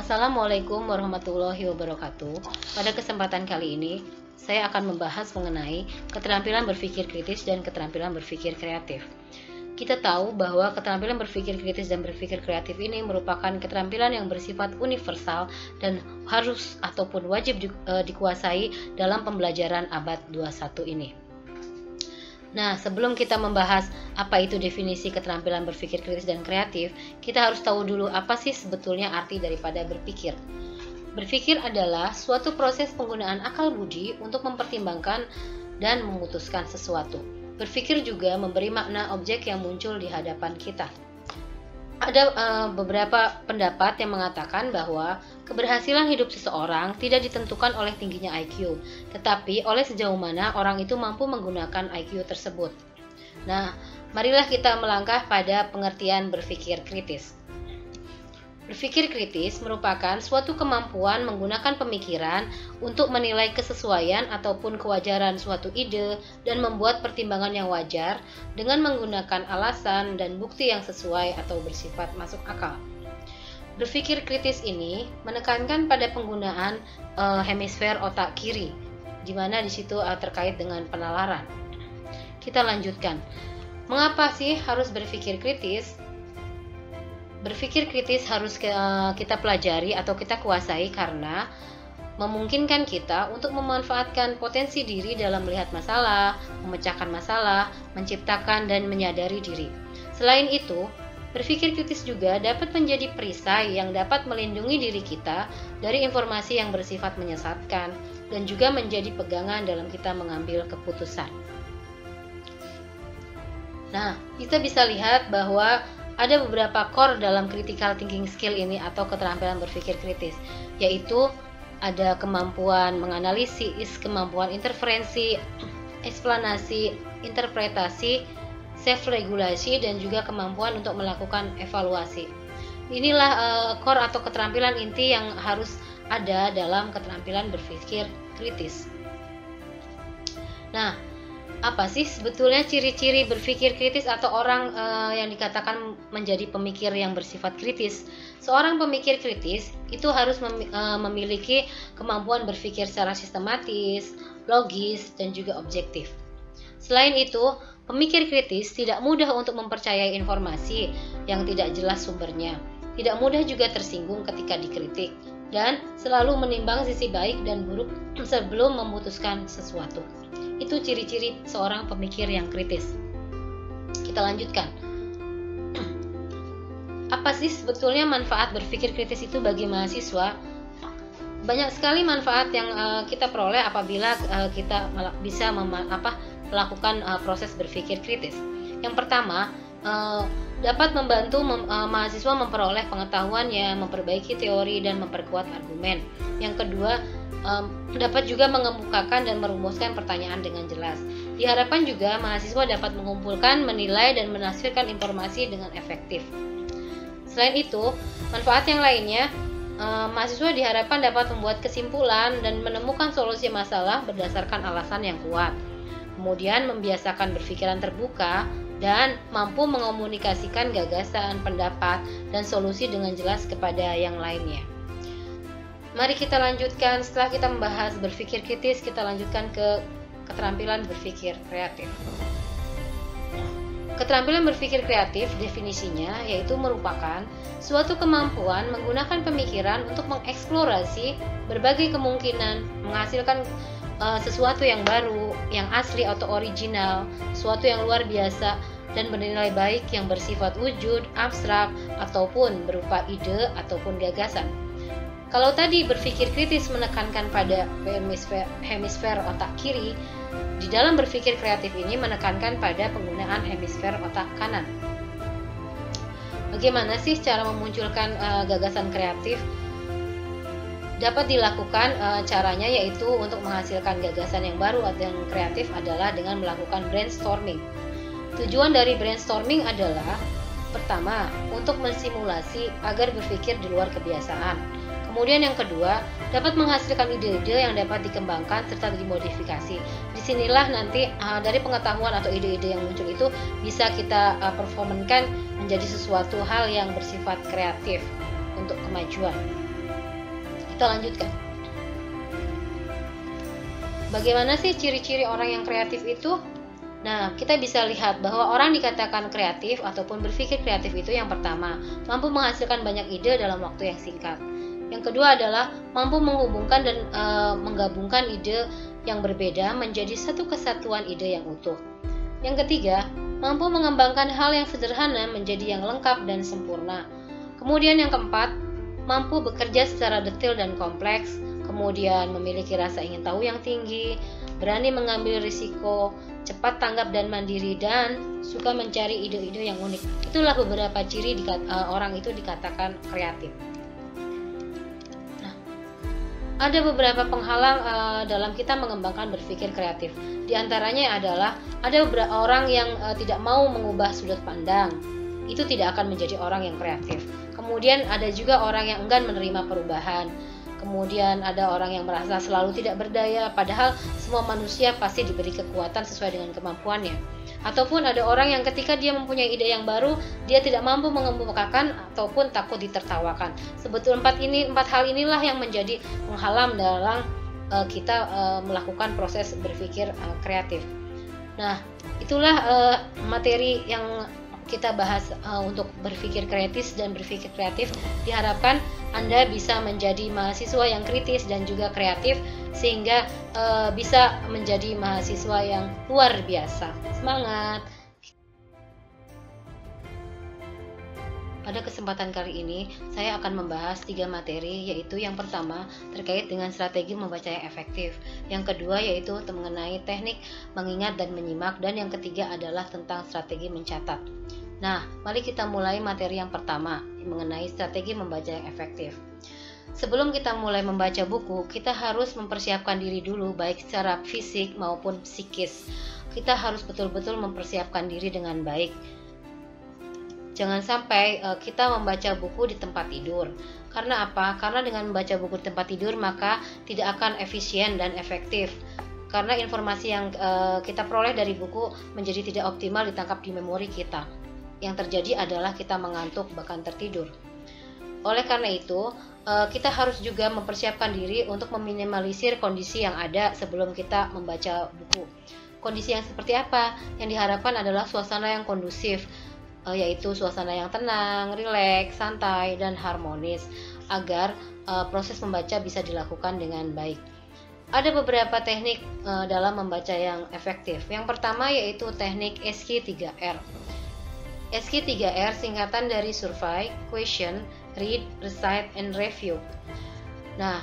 Assalamualaikum warahmatullahi wabarakatuh. Pada kesempatan kali ini, saya akan membahas mengenai keterampilan berpikir kritis dan keterampilan berpikir kreatif. Kita tahu bahwa keterampilan berpikir kritis dan berpikir kreatif ini merupakan keterampilan yang bersifat universal dan harus ataupun wajib dikuasai dalam pembelajaran abad 21 ini. Nah, sebelum kita membahas apa itu definisi keterampilan berpikir kritis dan kreatif, kita harus tahu dulu apa sih sebetulnya arti daripada berpikir. Berpikir adalah suatu proses penggunaan akal budi untuk mempertimbangkan dan memutuskan sesuatu. Berpikir juga memberi makna objek yang muncul di hadapan kita. Ada beberapa pendapat yang mengatakan bahwa keberhasilan hidup seseorang tidak ditentukan oleh tingginya IQ, tetapi oleh sejauh mana orang itu mampu menggunakan IQ tersebut. Nah, marilah kita melangkah pada pengertian berpikir kritis. Berpikir kritis merupakan suatu kemampuan menggunakan pemikiran untuk menilai kesesuaian ataupun kewajaran suatu ide dan membuat pertimbangan yang wajar dengan menggunakan alasan dan bukti yang sesuai atau bersifat masuk akal. Berpikir kritis ini menekankan pada penggunaan hemisfer otak kiri, di mana di situ terkait dengan penalaran. Kita lanjutkan. Mengapa sih harus berpikir kritis? Berpikir kritis harus kita pelajari atau kita kuasai karena memungkinkan kita untuk memanfaatkan potensi diri dalam melihat masalah, memecahkan masalah, menciptakan dan menyadari diri. Selain itu, berpikir kritis juga dapat menjadi perisai yang dapat melindungi diri kita dari informasi yang bersifat menyesatkan dan juga menjadi pegangan dalam kita mengambil keputusan. Nah, kita bisa lihat bahwa ada beberapa core dalam critical thinking skill ini atau keterampilan berpikir kritis, yaitu ada kemampuan menganalisis, kemampuan interferensi, eksplanasi, interpretasi, self-regulasi, dan juga kemampuan untuk melakukan evaluasi. Inilah core atau keterampilan inti yang harus ada dalam keterampilan berpikir kritis. Nah, apa sih sebetulnya ciri-ciri berpikir kritis atau orang yang dikatakan menjadi pemikir yang bersifat kritis? Seorang pemikir kritis itu harus memiliki kemampuan berpikir secara sistematis, logis, dan juga objektif. Selain itu, pemikir kritis tidak mudah untuk mempercayai informasi yang tidak jelas sumbernya, tidak mudah juga tersinggung ketika dikritik, dan selalu menimbang sisi baik dan buruk sebelum memutuskan sesuatu. Itu ciri-ciri seorang pemikir yang kritis. Kita lanjutkan. Apa sih sebetulnya manfaat berpikir kritis itu bagi mahasiswa? Banyak sekali manfaat yang kita peroleh apabila kita bisa melakukan proses berpikir kritis. Yang pertama, dapat membantu mahasiswa memperoleh pengetahuannya, memperbaiki teori dan memperkuat argumen. Yang kedua, dapat juga mengemukakan dan merumuskan pertanyaan dengan jelas. Diharapkan juga mahasiswa dapat mengumpulkan, menilai, dan menafsirkan informasi dengan efektif. Selain itu, manfaat yang lainnya, mahasiswa diharapkan dapat membuat kesimpulan dan menemukan solusi masalah berdasarkan alasan yang kuat. Kemudian membiasakan berpikiran terbuka dan mampu mengomunikasikan gagasan, pendapat, dan solusi dengan jelas kepada yang lainnya. Mari kita lanjutkan. Setelah kita membahas berpikir kritis, kita lanjutkan ke keterampilan berpikir kreatif. Keterampilan berpikir kreatif definisinya yaitu merupakan suatu kemampuan menggunakan pemikiran untuk mengeksplorasi berbagai kemungkinan, menghasilkan sesuatu yang baru, yang asli atau original, sesuatu yang luar biasa dan bernilai baik yang bersifat wujud, abstrak, ataupun berupa ide ataupun gagasan. Kalau tadi berpikir kritis menekankan pada hemisfer otak kiri, di dalam berpikir kreatif ini menekankan pada penggunaan hemisfer otak kanan. Bagaimana sih cara memunculkan gagasan kreatif? Dapat dilakukan caranya yaitu untuk menghasilkan gagasan yang baru atau yang kreatif adalah dengan melakukan brainstorming. Tujuan dari brainstorming adalah pertama, untuk mensimulasi agar berpikir di luar kebiasaan. Kemudian yang kedua, dapat menghasilkan ide-ide yang dapat dikembangkan serta dimodifikasi. Disinilah nanti dari pengetahuan atau ide-ide yang muncul itu bisa kita performankan menjadi sesuatu hal yang bersifat kreatif untuk kemajuan. kita lanjutkan. Bagaimana sih ciri-ciri orang yang kreatif itu? Nah, kita bisa lihat bahwa orang dikatakan kreatif ataupun berpikir kreatif itu yang pertama, mampu menghasilkan banyak ide dalam waktu yang singkat. Yang kedua adalah mampu menghubungkan dan menggabungkan ide yang berbeda menjadi satu kesatuan ide yang utuh. Yang ketiga, mampu mengembangkan hal yang sederhana menjadi yang lengkap dan sempurna. Kemudian yang keempat, mampu bekerja secara detail dan kompleks, kemudian memiliki rasa ingin tahu yang tinggi, berani mengambil risiko, cepat tanggap dan mandiri, dan suka mencari ide-ide yang unik. Itulah beberapa ciri orang itu dikatakan kreatif. Nah, ada beberapa penghalang dalam kita mengembangkan berpikir kreatif. Di antaranya adalah ada beberapa orang yang tidak mau mengubah sudut pandang. Itu tidak akan menjadi orang yang kreatif. Kemudian ada juga orang yang enggan menerima perubahan. Kemudian ada orang yang merasa selalu tidak berdaya, padahal semua manusia pasti diberi kekuatan sesuai dengan kemampuannya. Ataupun ada orang yang ketika dia mempunyai ide yang baru, dia tidak mampu mengemukakan ataupun takut ditertawakan. Sebetulnya empat hal inilah yang menjadi penghalang dalam kita melakukan proses berpikir kreatif. Nah, itulah materi yang kita bahas untuk berpikir kritis dan berpikir kreatif. Diharapkan Anda bisa menjadi mahasiswa yang kritis dan juga kreatif, sehingga bisa menjadi mahasiswa yang luar biasa. Semangat! Pada kesempatan kali ini, saya akan membahas 3 materi, yaitu yang pertama terkait dengan strategi membaca yang efektif, yang kedua yaitu mengenai teknik mengingat dan menyimak, dan yang ketiga adalah tentang strategi mencatat. Nah, mari kita mulai materi yang pertama, mengenai strategi membaca yang efektif. Sebelum kita mulai membaca buku, kita harus mempersiapkan diri dulu, baik secara fisik maupun psikis. Kita harus betul-betul mempersiapkan diri dengan baik. Jangan sampai kita membaca buku di tempat tidur. Karena apa? Karena dengan membaca buku di tempat tidur, maka tidak akan efisien dan efektif. Karena informasi yang kita peroleh dari buku menjadi tidak optimal ditangkap di memori kita. Yang terjadi adalah kita mengantuk bahkan tertidur. Oleh karena itu, kita harus juga mempersiapkan diri untuk meminimalisir kondisi yang ada sebelum kita membaca buku. Kondisi yang seperti apa? Yang diharapkan adalah suasana yang kondusif, yaitu suasana yang tenang, rileks, santai, dan harmonis, agar proses membaca bisa dilakukan dengan baik. Ada beberapa teknik dalam membaca yang efektif. Yang pertama yaitu teknik SQ3R. SQ3R singkatan dari Survey, Question, Read, Recite, and Review. Nah,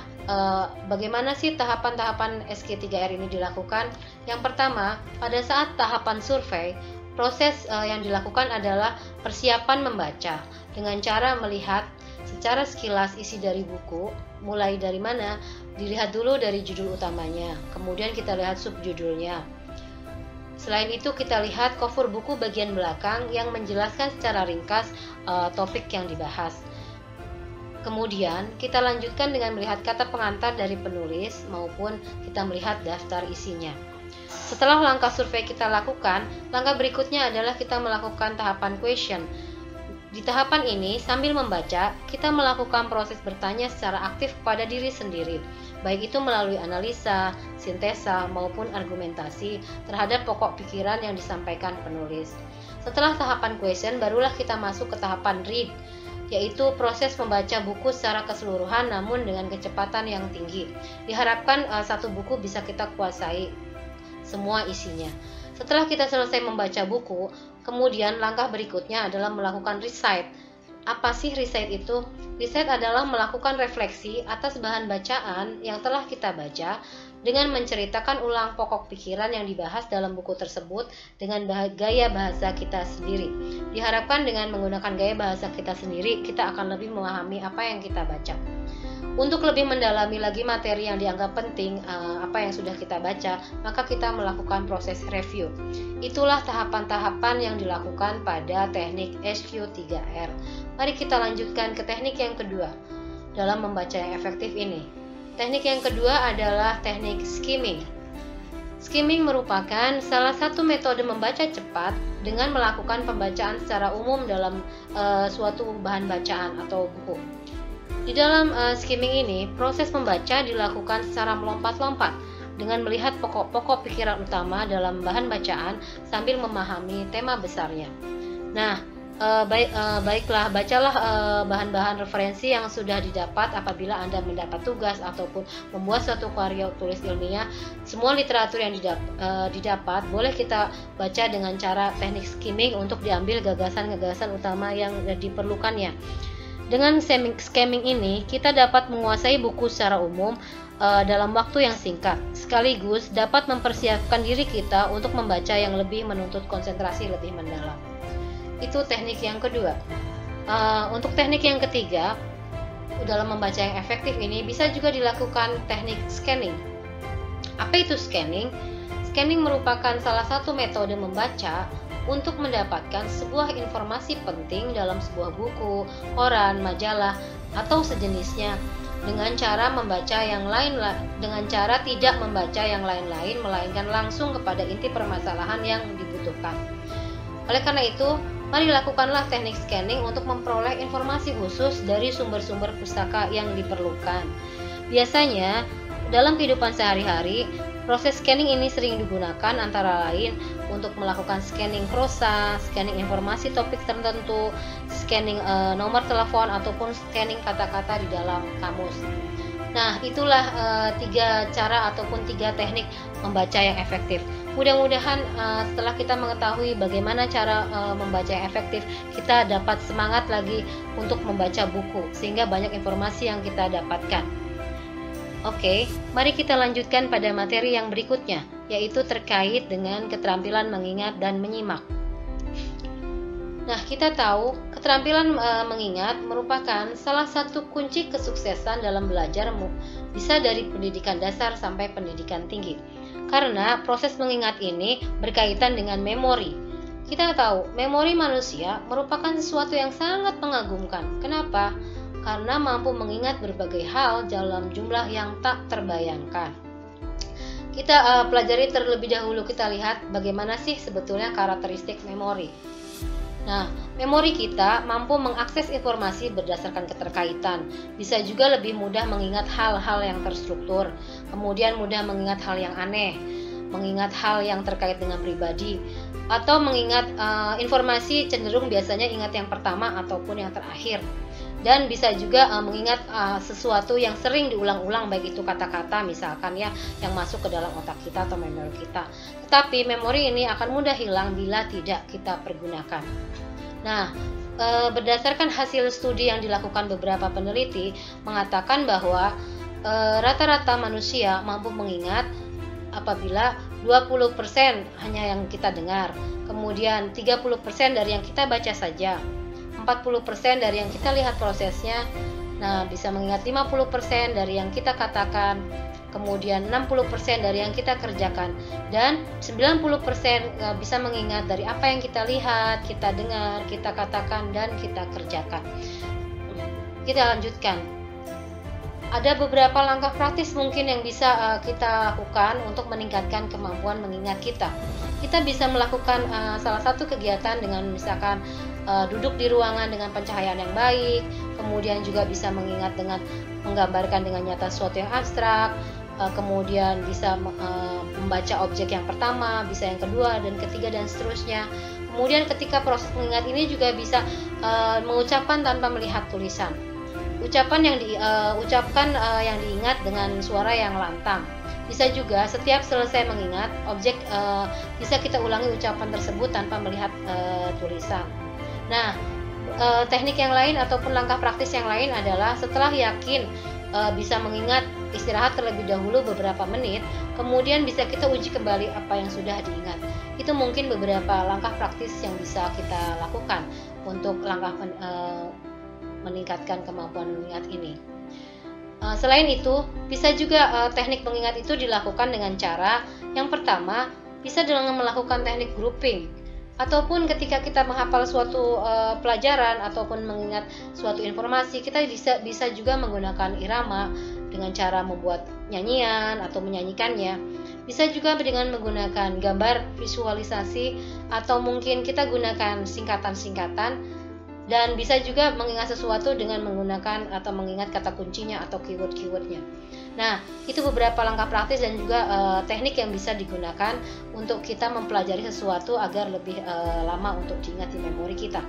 bagaimana sih tahapan-tahapan SQ3R ini dilakukan? Yang pertama, pada saat tahapan survei, proses yang dilakukan adalah persiapan membaca dengan cara melihat secara sekilas isi dari buku. Mulai dari mana? Dilihat dulu dari judul utamanya, kemudian kita lihat subjudulnya. Selain itu, kita lihat cover buku bagian belakang yang menjelaskan secara ringkas topik yang dibahas. Kemudian kita lanjutkan dengan melihat kata pengantar dari penulis maupun kita melihat daftar isinya. Setelah langkah survei kita lakukan, langkah berikutnya adalah kita melakukan tahapan question. Di tahapan ini, sambil membaca, kita melakukan proses bertanya secara aktif kepada diri sendiri, baik itu melalui analisa, sintesa, maupun argumentasi terhadap pokok pikiran yang disampaikan penulis. Setelah tahapan question, barulah kita masuk ke tahapan read, yaitu proses membaca buku secara keseluruhan namun dengan kecepatan yang tinggi. Diharapkan satu buku bisa kita kuasai semua isinya. Setelah kita selesai membaca buku, kemudian langkah berikutnya adalah melakukan recite. Apa sih recite itu? Recite adalah melakukan refleksi atas bahan bacaan yang telah kita baca dengan menceritakan ulang pokok pikiran yang dibahas dalam buku tersebut dengan gaya bahasa kita sendiri. Diharapkan dengan menggunakan gaya bahasa kita sendiri, kita akan lebih memahami apa yang kita baca. Untuk lebih mendalami lagi materi yang dianggap penting, apa yang sudah kita baca, maka kita melakukan proses review. Itulah tahapan-tahapan yang dilakukan pada teknik SQ3R. Mari kita lanjutkan ke teknik yang kedua dalam membaca yang efektif ini. Teknik yang kedua adalah teknik skimming. Skimming merupakan salah satu metode membaca cepat dengan melakukan pembacaan secara umum dalam suatu bahan bacaan atau buku. Di dalam skimming ini, proses membaca dilakukan secara melompat-lompat dengan melihat pokok-pokok pikiran utama dalam bahan bacaan sambil memahami tema besarnya. Nah, baiklah, bacalah bahan-bahan referensi yang sudah didapat apabila Anda mendapat tugas ataupun membuat suatu karya tulis ilmiah. Semua literatur yang didapat boleh kita baca dengan cara teknik skimming untuk diambil gagasan-gagasan utama yang diperlukannya. Dengan skimming ini, kita dapat menguasai buku secara umum dalam waktu yang singkat, sekaligus dapat mempersiapkan diri kita untuk membaca yang lebih menuntut konsentrasi lebih mendalam. Itu teknik yang kedua. Untuk teknik yang ketiga, dalam membaca yang efektif ini bisa juga dilakukan teknik scanning. Apa itu scanning? Scanning merupakan salah satu metode membaca untuk mendapatkan sebuah informasi penting dalam sebuah buku, koran, majalah, atau sejenisnya dengan cara tidak membaca yang lain-lain, melainkan langsung kepada inti permasalahan yang dibutuhkan. Oleh karena itu, mari lakukanlah teknik scanning untuk memperoleh informasi khusus dari sumber-sumber pustaka yang diperlukan. Biasanya, dalam kehidupan sehari-hari, proses scanning ini sering digunakan antara lain untuk melakukan scanning prosa, scanning informasi topik tertentu, scanning nomor telepon, ataupun scanning kata-kata di dalam kamus. Nah, itulah 3 cara ataupun 3 teknik membaca yang efektif. Mudah-mudahan setelah kita mengetahui bagaimana cara membaca yang efektif, kita dapat semangat lagi untuk membaca buku, sehingga banyak informasi yang kita dapatkan. Oke, mari kita lanjutkan pada materi yang berikutnya, yaitu terkait dengan keterampilan mengingat dan menyimak. Nah, kita tahu keterampilan mengingat merupakan salah satu kunci kesuksesan dalam belajar, bisa dari pendidikan dasar sampai pendidikan tinggi. Karena proses mengingat ini berkaitan dengan memori. Kita tahu, memori manusia merupakan sesuatu yang sangat mengagumkan. Kenapa? Karena mampu mengingat berbagai hal dalam jumlah yang tak terbayangkan. Kita pelajari terlebih dahulu, kita lihat bagaimana sih sebetulnya karakteristik memori. Nah, memori kita mampu mengakses informasi berdasarkan keterkaitan, bisa juga lebih mudah mengingat hal-hal yang terstruktur, kemudian mudah mengingat hal yang aneh, mengingat hal yang terkait dengan pribadi, atau mengingat informasi cenderung biasanya ingat yang pertama ataupun yang terakhir. Dan bisa juga mengingat sesuatu yang sering diulang-ulang, baik itu kata-kata misalkan ya, yang masuk ke dalam otak kita atau memori kita. Tetapi memori ini akan mudah hilang bila tidak kita pergunakan. Nah, berdasarkan hasil studi yang dilakukan beberapa peneliti mengatakan bahwa rata-rata manusia mampu mengingat apabila 20% hanya yang kita dengar, kemudian 30% dari yang kita baca saja, 40% dari yang kita lihat prosesnya, nah bisa mengingat 50% dari yang kita katakan, kemudian 60% dari yang kita kerjakan, dan 90% bisa mengingat dari apa yang kita lihat, kita dengar, kita katakan, dan kita kerjakan. Kita lanjutkan. Ada beberapa langkah praktis mungkin yang bisa kita lakukan untuk meningkatkan kemampuan mengingat kita. Kita bisa melakukan salah satu kegiatan dengan misalkan duduk di ruangan dengan pencahayaan yang baik, kemudian juga bisa mengingat dengan menggambarkan dengan nyata sesuatu yang abstrak, kemudian bisa membaca objek yang pertama, bisa yang kedua dan ketiga dan seterusnya. Kemudian ketika proses mengingat ini juga bisa mengucapkan tanpa melihat tulisan. Ucapan yang diucapkan yang diingat dengan suara yang lantang. Bisa juga setiap selesai mengingat objek bisa kita ulangi ucapan tersebut tanpa melihat tulisan. Nah, teknik yang lain ataupun langkah praktis yang lain adalah setelah yakin bisa mengingat, istirahat terlebih dahulu beberapa menit, kemudian bisa kita uji kembali apa yang sudah diingat. Itu mungkin beberapa langkah praktis yang bisa kita lakukan untuk langkah meningkatkan kemampuan mengingat ini. Selain itu, bisa juga teknik mengingat itu dilakukan dengan cara yang pertama, bisa dengan melakukan teknik grouping, ataupun ketika kita menghafal suatu pelajaran ataupun mengingat suatu informasi, kita bisa juga menggunakan irama dengan cara membuat nyanyian atau menyanyikannya. Bisa juga dengan menggunakan gambar visualisasi, atau mungkin kita gunakan singkatan-singkatan Dan bisa juga mengingat sesuatu dengan menggunakan atau mengingat kata kuncinya atau keyword-keywordnya. Nah, itu beberapa langkah praktis dan juga teknik yang bisa digunakan untuk kita mempelajari sesuatu agar lebih lama untuk diingat di memori kita.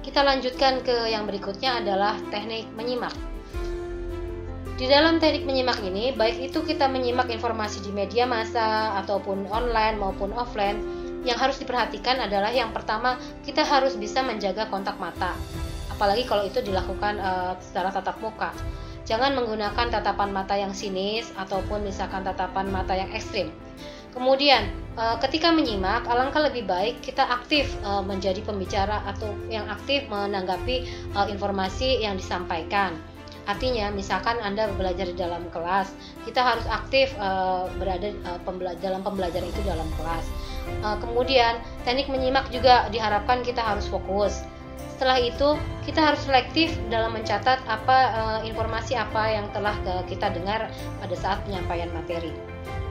Kita lanjutkan ke yang berikutnya adalah teknik menyimak. Di dalam teknik menyimak ini, baik itu kita menyimak informasi di media massa ataupun online maupun offline, yang harus diperhatikan adalah yang pertama, kita harus bisa menjaga kontak mata. Apalagi kalau itu dilakukan secara tatap muka. Jangan menggunakan tatapan mata yang sinis ataupun misalkan tatapan mata yang ekstrim. Kemudian, ketika menyimak, alangkah lebih baik kita aktif menjadi pembicara atau yang aktif menanggapi informasi yang disampaikan. Artinya, misalkan Anda belajar di dalam kelas, kita harus aktif berada dalam pembelajaran itu dalam kelas. Kemudian, teknik menyimak juga diharapkan kita harus fokus. Setelah itu, kita harus selektif dalam mencatat informasi apa yang telah kita dengar pada saat penyampaian materi.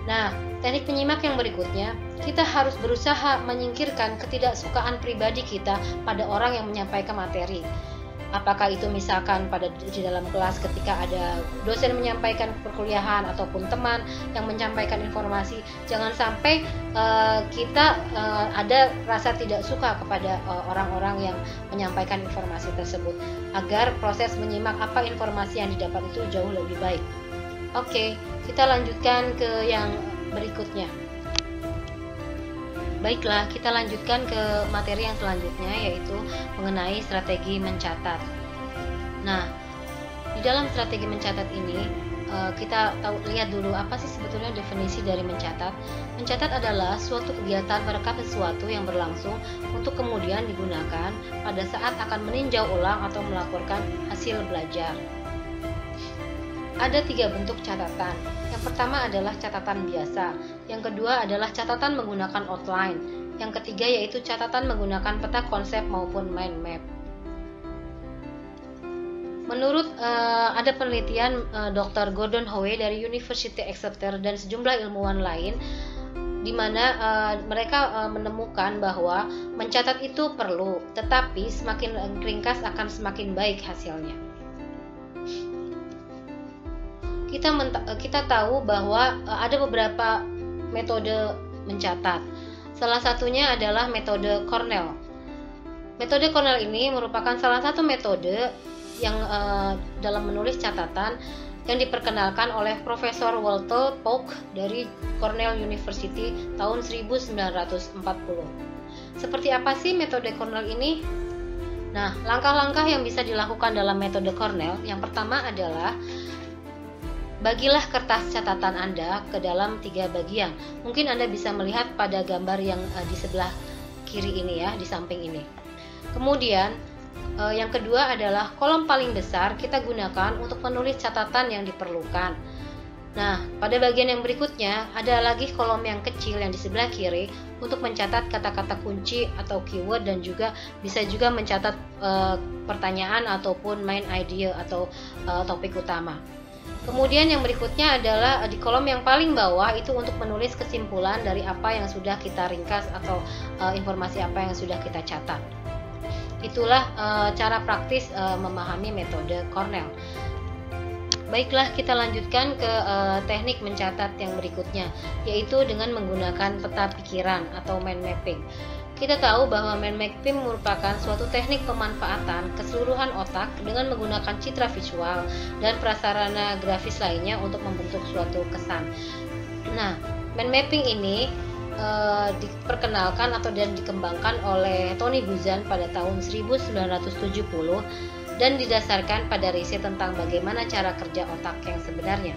Nah, teknik menyimak yang berikutnya, kita harus berusaha menyingkirkan ketidaksukaan pribadi kita pada orang yang menyampaikan materi. Apakah itu misalkan di dalam kelas ketika ada dosen menyampaikan perkuliahan ataupun teman yang menyampaikan informasi, jangan sampai kita ada rasa tidak suka kepada orang-orang yang menyampaikan informasi tersebut, agar proses menyimak apa informasi yang didapat itu jauh lebih baik. Oke, kita lanjutkan ke yang berikutnya. Baiklah, kita lanjutkan ke materi yang selanjutnya, yaitu mengenai strategi mencatat. Nah, di dalam strategi mencatat ini, kita lihat dulu apa sih sebetulnya definisi dari mencatat. Mencatat adalah suatu kegiatan merekam sesuatu yang berlangsung untuk kemudian digunakan pada saat akan meninjau ulang atau melaporkan hasil belajar. Ada 3 bentuk catatan. Yang pertama adalah catatan biasa, yang kedua adalah catatan menggunakan outline, yang ketiga yaitu catatan menggunakan peta konsep maupun mind map. Menurut ada penelitian Dr. Gordon Howe dari University Exeter dan sejumlah ilmuwan lain, di mana mereka menemukan bahwa mencatat itu perlu, tetapi semakin ringkas akan semakin baik hasilnya. Kita tahu bahwa ada beberapa metode mencatat. Salah satunya adalah metode Cornell. Metode Cornell ini merupakan salah satu metode yang dalam menulis catatan yang diperkenalkan oleh Profesor Walter Polk dari Cornell University tahun 1940. Seperti apa sih metode Cornell ini? Nah, langkah-langkah yang bisa dilakukan dalam metode Cornell, yang pertama adalah bagilah kertas catatan Anda ke dalam 3 bagian. Mungkin Anda bisa melihat pada gambar yang di sebelah kiri ini ya, di samping ini. Kemudian yang kedua adalah kolom paling besar kita gunakan untuk menulis catatan yang diperlukan. Nah, pada bagian yang berikutnya ada lagi kolom yang kecil yang di sebelah kiri untuk mencatat kata-kata kunci atau keyword, dan juga bisa juga mencatat pertanyaan ataupun main idea atau topik utama. Kemudian yang berikutnya adalah di kolom yang paling bawah itu untuk menulis kesimpulan dari apa yang sudah kita ringkas atau informasi apa yang sudah kita catat. Itulah cara praktis memahami metode Cornell. Baiklah, kita lanjutkan ke teknik mencatat yang berikutnya, yaitu dengan menggunakan peta pikiran atau mind mapping. Kita tahu bahwa mind mapping merupakan suatu teknik pemanfaatan keseluruhan otak dengan menggunakan citra visual dan prasarana grafis lainnya untuk membentuk suatu kesan. Nah, mind mapping ini diperkenalkan atau dan dikembangkan oleh Tony Buzan pada tahun 1970 dan didasarkan pada riset tentang bagaimana cara kerja otak yang sebenarnya.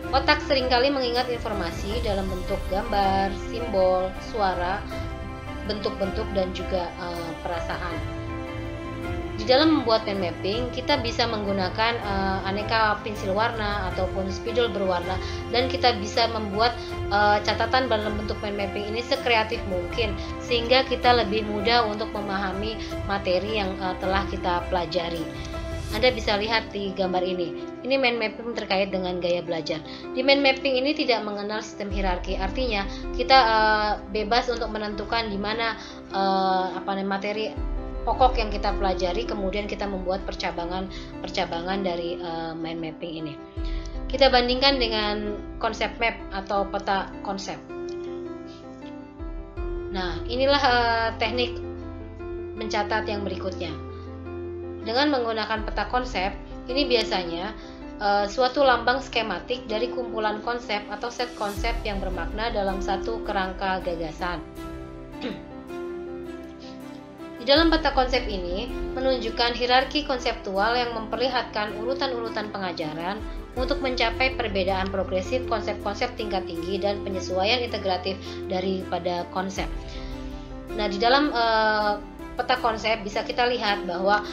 Otak seringkali mengingat informasi dalam bentuk gambar, simbol, suara, bentuk-bentuk, dan juga perasaan. Di dalam membuat mind mapping, kita bisa menggunakan aneka pensil warna ataupun spidol berwarna, dan kita bisa membuat catatan dalam bentuk mind mapping ini sekreatif mungkin, sehingga kita lebih mudah untuk memahami materi yang telah kita pelajari. Anda bisa lihat di gambar ini. Ini mind mapping terkait dengan gaya belajar. Di mind mapping ini tidak mengenal sistem hierarki, artinya kita bebas untuk menentukan di mana materi pokok yang kita pelajari, kemudian kita membuat percabangan dari mind mapping ini. Kita bandingkan dengan konsep map atau peta konsep. Nah, inilah teknik mencatat yang berikutnya. Dengan menggunakan peta konsep, ini biasanya suatu lambang skematik dari kumpulan konsep atau set konsep yang bermakna dalam satu kerangka gagasan. Di dalam peta konsep ini menunjukkan hierarki konseptual yang memperlihatkan urutan-urutan pengajaran untuk mencapai perbedaan progresif konsep-konsep tingkat tinggi dan penyesuaian integratif daripada konsep. Nah, di dalam peta konsep bisa kita lihat bahwa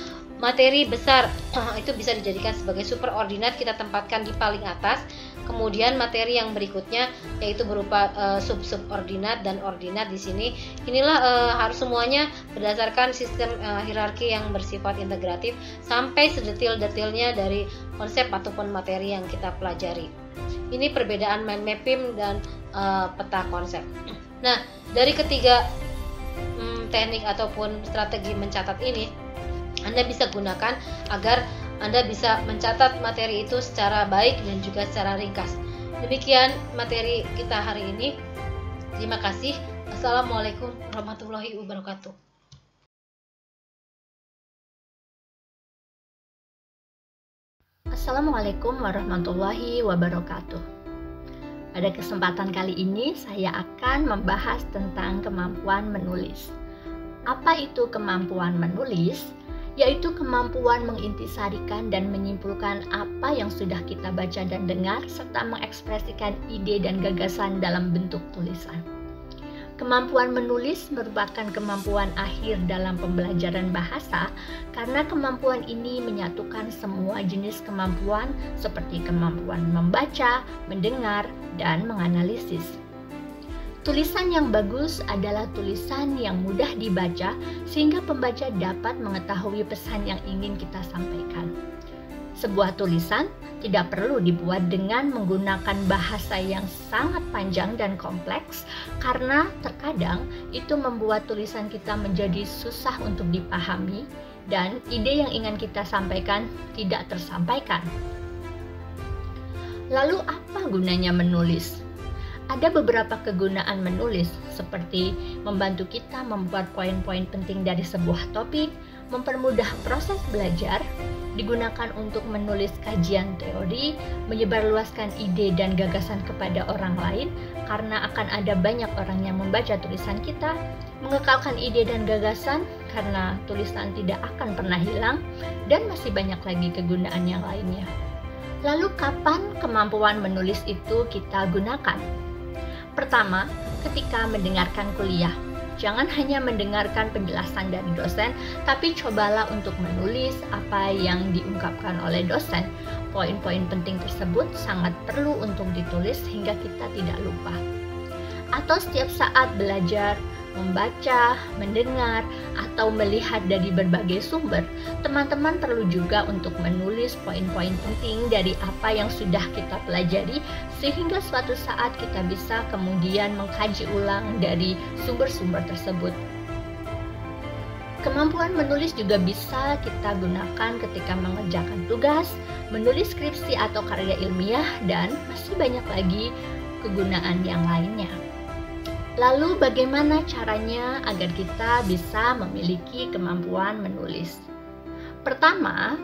materi besar itu bisa dijadikan sebagai superordinat, kita tempatkan di paling atas. Kemudian materi yang berikutnya yaitu berupa sub-subordinat dan ordinat di sini. Inilah harus semuanya berdasarkan sistem hierarki yang bersifat integratif sampai sedetil-detilnya dari konsep ataupun materi yang kita pelajari. Ini perbedaan mind mapping dan peta konsep. Nah, dari ketiga teknik ataupun strategi mencatat ini Anda bisa gunakan agar Anda bisa mencatat materi itu secara baik dan juga secara ringkas. Demikian materi kita hari ini. Terima kasih. Assalamualaikum warahmatullahi wabarakatuh. Assalamualaikum warahmatullahi wabarakatuh. Pada kesempatan kali ini saya akan membahas tentang kemampuan menulis. Apa itu kemampuan menulis? Yaitu kemampuan mengintisarikan dan menyimpulkan apa yang sudah kita baca dan dengar serta mengekspresikan ide dan gagasan dalam bentuk tulisan. Kemampuan menulis merupakan kemampuan akhir dalam pembelajaran bahasa karena kemampuan ini menyatukan semua jenis kemampuan seperti kemampuan membaca, mendengar, dan menganalisis. Tulisan yang bagus adalah tulisan yang mudah dibaca sehingga pembaca dapat mengetahui pesan yang ingin kita sampaikan. Sebuah tulisan tidak perlu dibuat dengan menggunakan bahasa yang sangat panjang dan kompleks karena terkadang itu membuat tulisan kita menjadi susah untuk dipahami dan ide yang ingin kita sampaikan tidak tersampaikan. Lalu apa gunanya menulis? Ada beberapa kegunaan menulis seperti membantu kita membuat poin-poin penting dari sebuah topik, mempermudah proses belajar, digunakan untuk menulis kajian teori, menyebarluaskan ide dan gagasan kepada orang lain karena akan ada banyak orang yang membaca tulisan kita, mengekalkan ide dan gagasan karena tulisan tidak akan pernah hilang, dan masih banyak lagi kegunaan yang lainnya. Lalu kapan kemampuan menulis itu kita gunakan? Pertama, ketika mendengarkan kuliah. Jangan hanya mendengarkan penjelasan dari dosen, tapi cobalah untuk menulis apa yang diungkapkan oleh dosen. Poin-poin penting tersebut sangat perlu untuk ditulis sehingga kita tidak lupa. Atau setiap saat belajar, membaca, mendengar, atau melihat dari berbagai sumber, teman-teman perlu juga untuk menulis poin-poin penting dari apa yang sudah kita pelajari sehingga suatu saat kita bisa kemudian mengkaji ulang dari sumber-sumber tersebut. Kemampuan menulis juga bisa kita gunakan ketika mengerjakan tugas, menulis skripsi atau karya ilmiah, dan masih banyak lagi kegunaan yang lainnya. Lalu bagaimana caranya agar kita bisa memiliki kemampuan menulis? Pertama,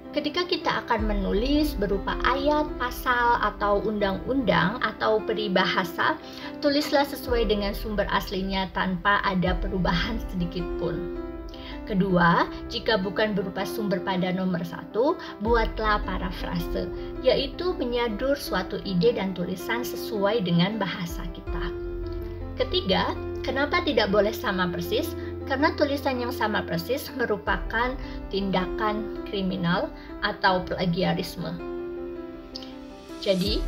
ketika kita akan menulis berupa ayat, pasal, atau undang-undang atau peribahasa, tulislah sesuai dengan sumber aslinya tanpa ada perubahan sedikit pun. Kedua, jika bukan berupa sumber pada nomor 1, buatlah parafrase, yaitu menyadur suatu ide dan tulisan sesuai dengan bahasa kita. Ketiga, kenapa tidak boleh sama persis? Karena tulisan yang sama persis merupakan tindakan kriminal atau plagiarisme. Jadi,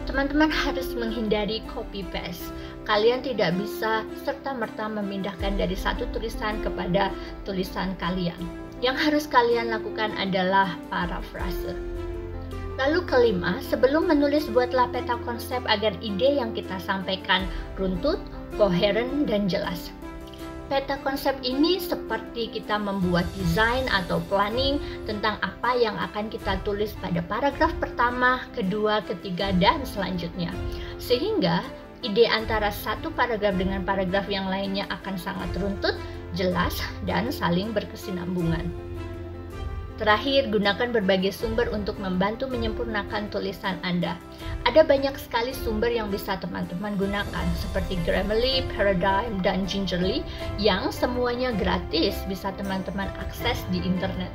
teman-teman harus menghindari copy paste. Kalian tidak bisa serta-merta memindahkan dari satu tulisan kepada tulisan kalian. Yang harus kalian lakukan adalah parafrase. Lalu kelima, sebelum menulis buatlah peta konsep agar ide yang kita sampaikan runtut, koheren, dan jelas. Peta konsep ini seperti kita membuat desain atau planning tentang apa yang akan kita tulis pada paragraf pertama, kedua, ketiga, dan selanjutnya. Sehingga ide antara satu paragraf dengan paragraf yang lainnya akan sangat runtut, jelas, dan saling berkesinambungan. Terakhir, gunakan berbagai sumber untuk membantu menyempurnakan tulisan Anda. Ada banyak sekali sumber yang bisa teman-teman gunakan, seperti Grammarly, Paradigm, dan Gingerly, yang semuanya gratis bisa teman-teman akses di internet.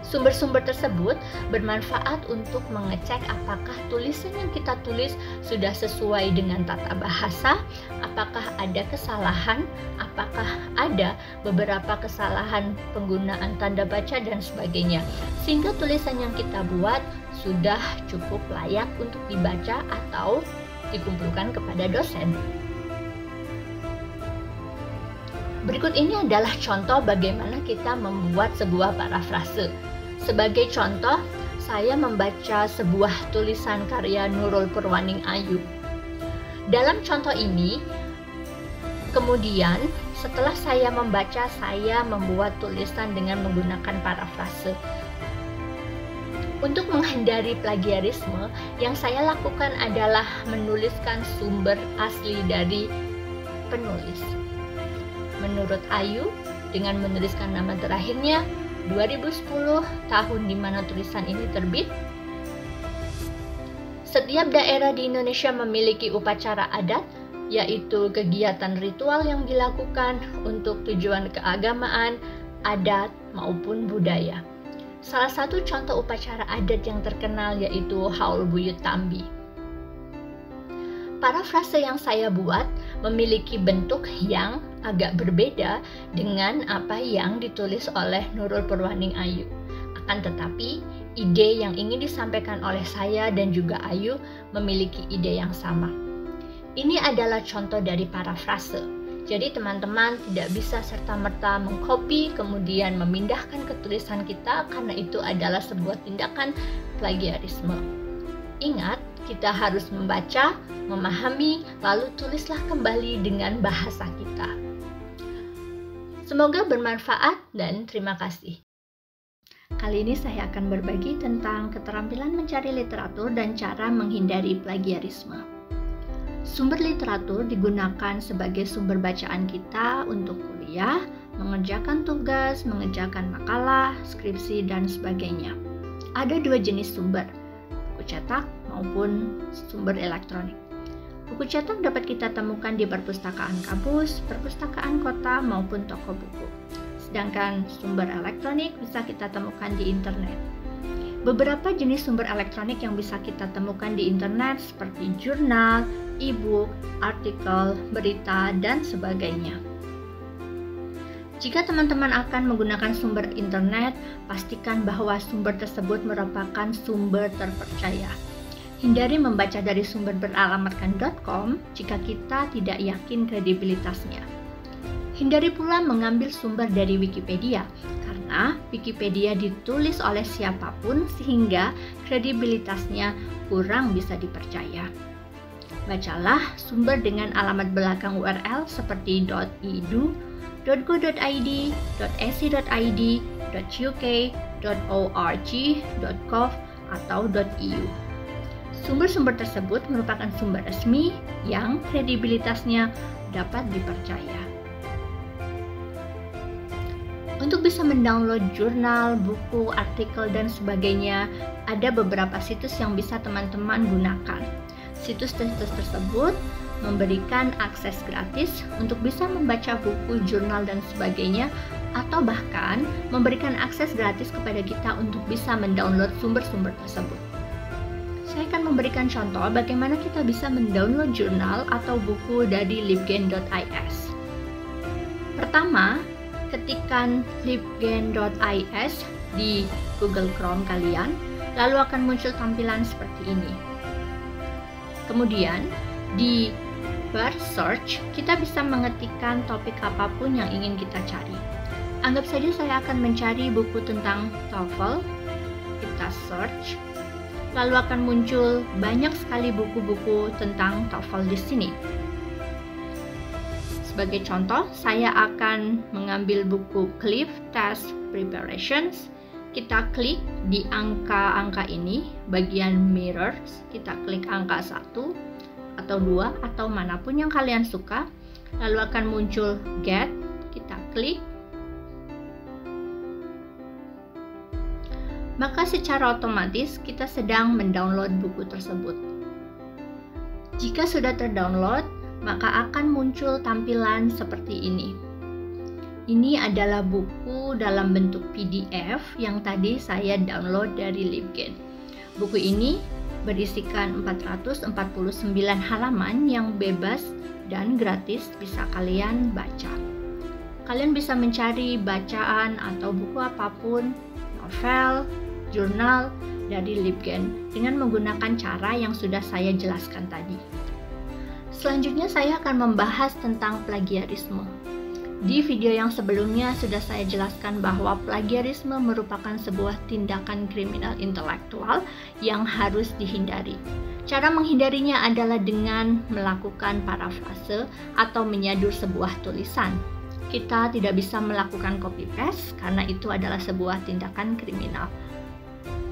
Sumber-sumber tersebut bermanfaat untuk mengecek apakah tulisan yang kita tulis sudah sesuai dengan tata bahasa, apakah ada kesalahan, apakah ada beberapa kesalahan penggunaan tanda baca dan sebagainya. Sehingga tulisan yang kita buat sudah cukup layak untuk dibaca atau dikumpulkan kepada dosen. Berikut ini adalah contoh bagaimana kita membuat sebuah parafrase. Sebagai contoh, saya membaca sebuah tulisan karya Nurul Purwaning Ayu. Dalam contoh ini, kemudian setelah saya membaca, saya membuat tulisan dengan menggunakan parafrase. Untuk menghindari plagiarisme, yang saya lakukan adalah menuliskan sumber asli dari penulis. Menurut Ayu, dengan menuliskan nama terakhirnya 2010, tahun di mana tulisan ini terbit. Setiap daerah di Indonesia memiliki upacara adat, yaitu kegiatan ritual yang dilakukan untuk tujuan keagamaan, adat, maupun budaya. Salah satu contoh upacara adat yang terkenal yaitu Haul Buyut Tambi. Parafrase yang saya buat memiliki bentuk yang agak berbeda dengan apa yang ditulis oleh Nurul Purwaning Ayu. Akan tetapi, ide yang ingin disampaikan oleh saya dan juga Ayu memiliki ide yang sama. Ini adalah contoh dari parafrase. Jadi teman-teman tidak bisa serta-merta mengcopy kemudian memindahkan ke tulisan kita karena itu adalah sebuah tindakan plagiarisme. Ingat, kita harus membaca, memahami, lalu tulislah kembali dengan bahasa kita. Semoga bermanfaat dan terima kasih. Kali ini saya akan berbagi tentang keterampilan mencari literatur dan cara menghindari plagiarisme. Sumber literatur digunakan sebagai sumber bacaan kita untuk kuliah, mengerjakan tugas, mengerjakan makalah, skripsi, dan sebagainya. Ada dua jenis sumber, buku cetak maupun sumber elektronik. Buku cetak dapat kita temukan di perpustakaan kampus, perpustakaan kota, maupun toko buku. Sedangkan sumber elektronik bisa kita temukan di internet. Beberapa jenis sumber elektronik yang bisa kita temukan di internet seperti jurnal, e-book, artikel, berita, dan sebagainya. Jika teman-teman akan menggunakan sumber internet, pastikan bahwa sumber tersebut merupakan sumber terpercaya. Hindari membaca dari sumber beralamatkan .com jika kita tidak yakin kredibilitasnya. Hindari pula mengambil sumber dari Wikipedia, karena Wikipedia ditulis oleh siapapun sehingga kredibilitasnya kurang bisa dipercaya. Bacalah sumber dengan alamat belakang URL seperti .edu, .go.id, .ac.id, .uk, .org, .gov, atau .eu. Sumber-sumber tersebut merupakan sumber resmi yang kredibilitasnya dapat dipercaya. Untuk bisa mendownload jurnal, buku, artikel, dan sebagainya, ada beberapa situs yang bisa teman-teman gunakan. Situs-situs tersebut memberikan akses gratis untuk bisa membaca buku, jurnal, dan sebagainya, atau bahkan memberikan akses gratis kepada kita untuk bisa mendownload sumber-sumber tersebut. Saya akan memberikan contoh bagaimana kita bisa mendownload jurnal atau buku dari libgen.is. Pertama, ketikkan libgen.is di Google Chrome kalian, lalu akan muncul tampilan seperti ini. Kemudian, di bar search, kita bisa mengetikkan topik apapun yang ingin kita cari. Anggap saja saya akan mencari buku tentang TOEFL. Kita search, lalu akan muncul banyak sekali buku-buku tentang TOEFL di sini. Sebagai contoh, saya akan mengambil buku Cliff Test Preparations. Kita klik di angka-angka ini, bagian mirrors, kita klik angka 1 atau 2 atau manapun yang kalian suka. Lalu akan muncul Get, kita klik. Maka secara otomatis kita sedang mendownload buku tersebut. Jika sudah terdownload, maka akan muncul tampilan seperti ini. Ini adalah buku dalam bentuk PDF yang tadi saya download dari Libgen. Buku ini berisikan 449 halaman yang bebas dan gratis bisa kalian baca. Kalian bisa mencari bacaan atau buku apapun, novel, jurnal dari Libgen dengan menggunakan cara yang sudah saya jelaskan tadi. Selanjutnya saya akan membahas tentang plagiarisme. Di video yang sebelumnya sudah saya jelaskan bahwa plagiarisme merupakan sebuah tindakan kriminal intelektual yang harus dihindari. Cara menghindarinya adalah dengan melakukan parafrase atau menyadur sebuah tulisan. Kita tidak bisa melakukan copy paste karena itu adalah sebuah tindakan kriminal.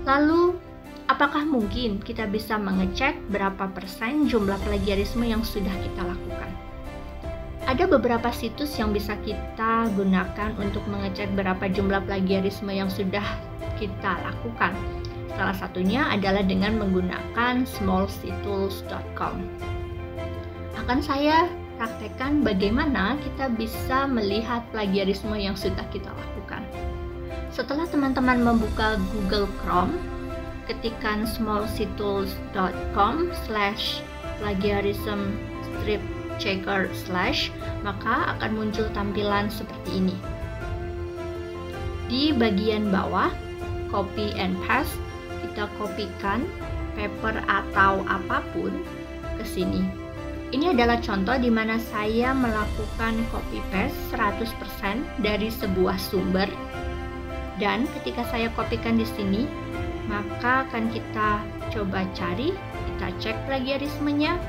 Lalu, apakah mungkin kita bisa mengecek berapa persen jumlah plagiarisme yang sudah kita lakukan? Ada beberapa situs yang bisa kita gunakan untuk mengecek berapa jumlah plagiarisme yang sudah kita lakukan. Salah satunya adalah dengan menggunakan smallctools.com. Akan saya praktekkan bagaimana kita bisa melihat plagiarisme yang sudah kita lakukan. Setelah teman-teman membuka Google Chrome, ketikkan smallctools.com/plagiarism-checker/ maka akan muncul tampilan seperti ini. Di bagian bawah, copy and paste, kita kopikan paper atau apapun ke sini. Ini adalah contoh di mana saya melakukan copy paste 100% dari sebuah sumber. Dan ketika saya kopikan di sini, maka akan kita coba cari, kita cek plagiarismenya.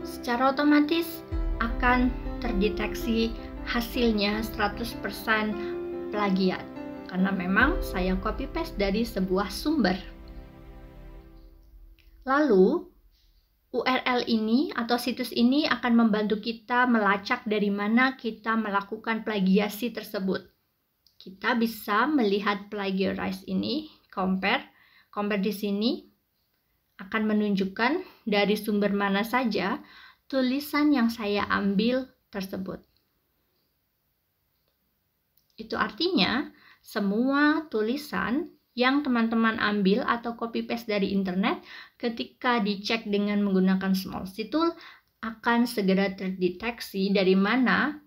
Secara otomatis akan terdeteksi hasilnya 100% plagiat karena memang saya copy paste dari sebuah sumber. Lalu URL ini atau situs ini akan membantu kita melacak dari mana kita melakukan plagiasi tersebut. Kita bisa melihat plagiarize ini, compare di sini akan menunjukkan dari sumber mana saja tulisan yang saya ambil tersebut. Itu artinya semua tulisan yang teman-teman ambil atau copy paste dari internet ketika dicek dengan menggunakan smallctools akan segera terdeteksi dari mana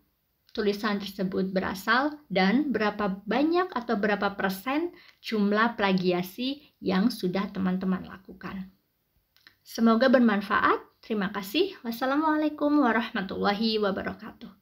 tulisan tersebut berasal dan berapa banyak atau berapa persen jumlah plagiasi yang sudah teman-teman lakukan. Semoga bermanfaat. Terima kasih. Wassalamualaikum warahmatullahi wabarakatuh.